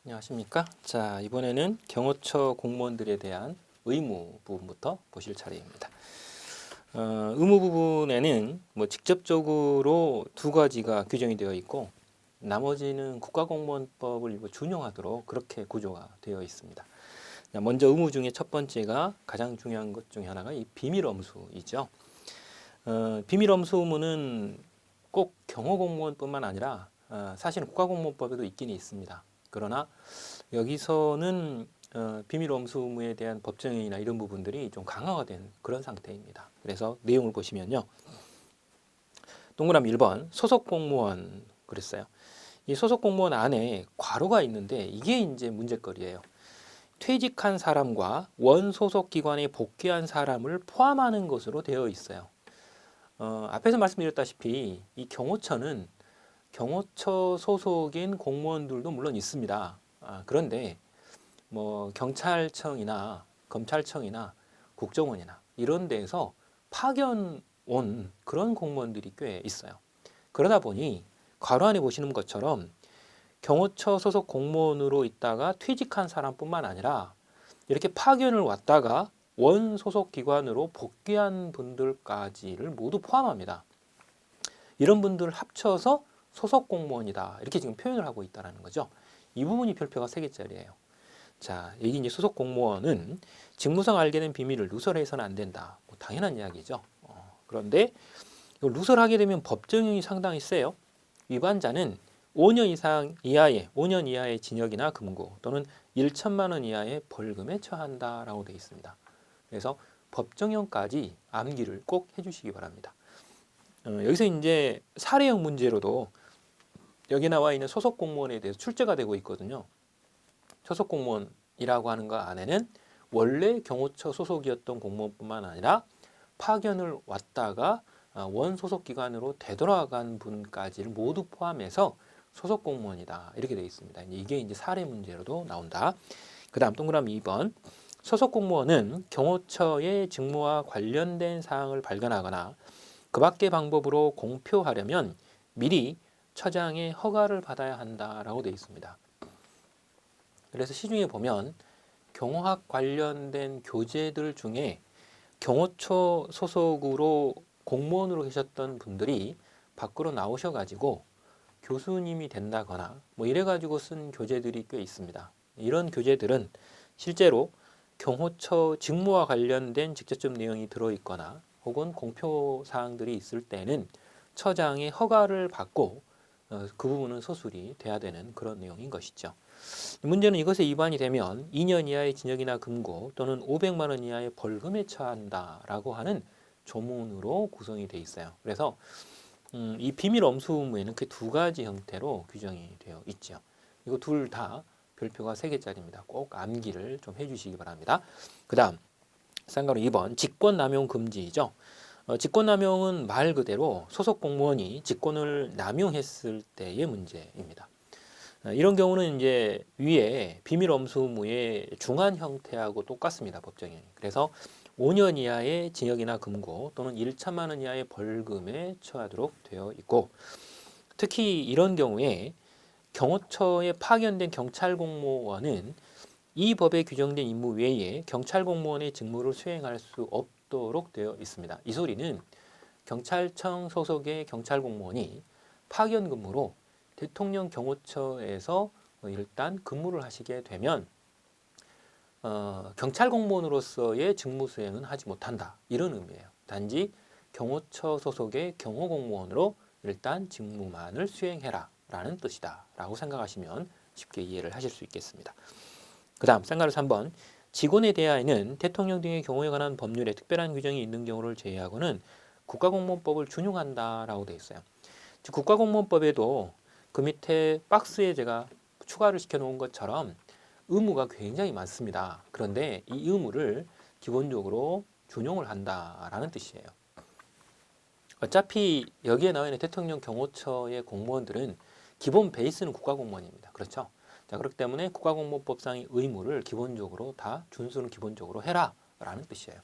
안녕하십니까? 자, 이번에는 경호처 공무원들에 대한 의무 부분부터 보실 차례입니다. 의무 부분에는 직접적으로 두 가지가 규정이 되어 있고 나머지는 국가공무원법을 일부 준용하도록 그렇게 구조가 되어 있습니다. 먼저 의무 중에 첫 번째가 가장 중요한 것 중에 하나가 이 비밀엄수이죠. 비밀엄수문은 꼭 경호공무원뿐만 아니라 사실은 국가공무원법에도 있긴 있습니다. 그러나 여기서는 비밀엄수 의무에 대한 법정형이나 이런 부분들이 좀 강화가 된 그런 상태입니다. 그래서 내용을 보시면요. 동그라미 1번 소속 공무원 그랬어요. 이 소속 공무원 안에 괄호가 있는데 이게 이제 문제거리예요. 퇴직한 사람과 원소속 기관에 복귀한 사람을 포함하는 것으로 되어 있어요. 앞에서 말씀드렸다시피 이 경호처는 경호처 소속인 공무원들도 물론 있습니다. 그런데 경찰청이나 검찰청이나 국정원이나 이런 데에서 파견 온 그런 공무원들이 꽤 있어요. 그러다 보니 괄호 안에 보시는 것처럼 경호처 소속 공무원으로 있다가 퇴직한 사람뿐만 아니라 이렇게 파견을 왔다가 원 소속 기관으로 복귀한 분들까지를 모두 포함합니다. 이런 분들을 합쳐서 소속 공무원이다 이렇게 지금 표현을 하고 있다는 거죠. 이 부분이 별표가 3개짜리예요. 자, 여기 이제 소속 공무원은 직무상 알게 된 비밀을 누설해서는 안 된다. 당연한 이야기죠. 그런데 이걸 누설하게 되면 법정형이 상당히 세요. 위반자는 5년 이하의 징역이나 금고 또는 1천만 원 이하의 벌금에 처한다라고 되어 있습니다. 그래서 법정형까지 암기를 꼭 해주시기 바랍니다. 여기서 이제 사례형 문제로도 여기 나와 있는 소속 공무원에 대해서 출제가 되고 있거든요. 소속 공무원이라고 하는 것 안에는 원래 경호처 소속이었던 공무원뿐만 아니라 파견을 왔다가 원 소속 기관으로 되돌아간 분까지를 모두 포함해서 소속 공무원이다 이렇게 되어 있습니다. 이게 이제 사례 문제로도 나온다. 그다음 동그라미 2번 소속 공무원은 경호처의 직무와 관련된 사항을 발견하거나 그 밖의 방법으로 공표하려면 미리 처장의 허가를 받아야 한다라고 되어 있습니다. 그래서 시중에 보면 경호학 관련된 교재들 중에 경호처 소속으로 공무원으로 계셨던 분들이 밖으로 나오셔가지고 교수님이 된다거나 이래가지고 쓴 교재들이 꽤 있습니다. 이런 교재들은 실제로 경호처 직무와 관련된 직접적 내용이 들어있거나 혹은 공표 사항들이 있을 때는 처장의 허가를 받고 그 부분은 소술이 돼야 되는 그런 내용인 것이죠. 문제는 이것에 위반이 되면 2년 이하의 징역이나 금고 또는 500만 원 이하의 벌금에 처한다라고 하는 조문으로 구성이 돼 있어요. 그래서 이 비밀 엄수 의무에는 그 두 가지 형태로 규정이 되어 있죠. 이거 둘 다 별표가 3개짜리입니다. 꼭 암기를 좀 해주시기 바랍니다. 그 다음 쌍가루 2번 직권남용 금지죠. 직권남용은 말 그대로 소속 공무원이 직권을 남용했을 때의 문제입니다. 이런 경우는 이제 위에 비밀 엄수 의무의 중한 형태하고 똑같습니다. 법정형이. 그래서 5년 이하의 징역이나 금고 또는 1천만 원 이하의 벌금에 처하도록 되어 있고 특히 이런 경우에 경호처에 파견된 경찰 공무원은 이 법에 규정된 임무 외에 경찰 공무원의 직무를 수행할 수 없도록 되어 있습니다. 이 소리는 경찰청 소속의 경찰 공무원이 파견 근무로 대통령 경호처에서 일단 근무를 하시게 되면 경찰 공무원으로서의 직무 수행은 하지 못한다 이런 의미예요. 단지 경호처 소속의 경호 공무원으로 일단 직무만을 수행해라 라는 뜻이다 라고 생각하시면 쉽게 이해를 하실 수 있겠습니다. 그 다음 쌍가루 3번 직원에 대하여는 대통령 등의 경호에 관한 법률에 특별한 규정이 있는 경우를 제외하고는 국가공무원법을 준용한다라고 되어 있어요. 즉 국가공무원법에도 그 밑에 박스에 제가 추가를 시켜 놓은 것처럼 의무가 굉장히 많습니다. 그런데 이 의무를 기본적으로 준용을 한다라는 뜻이에요. 어차피 여기에 나와 있는 대통령 경호처의 공무원들은 기본 베이스는 국가공무원입니다. 그렇죠? 자, 그렇기 때문에 국가공무원법상의 의무를 기본적으로 다 준수는 기본적으로 해라 라는 뜻이에요.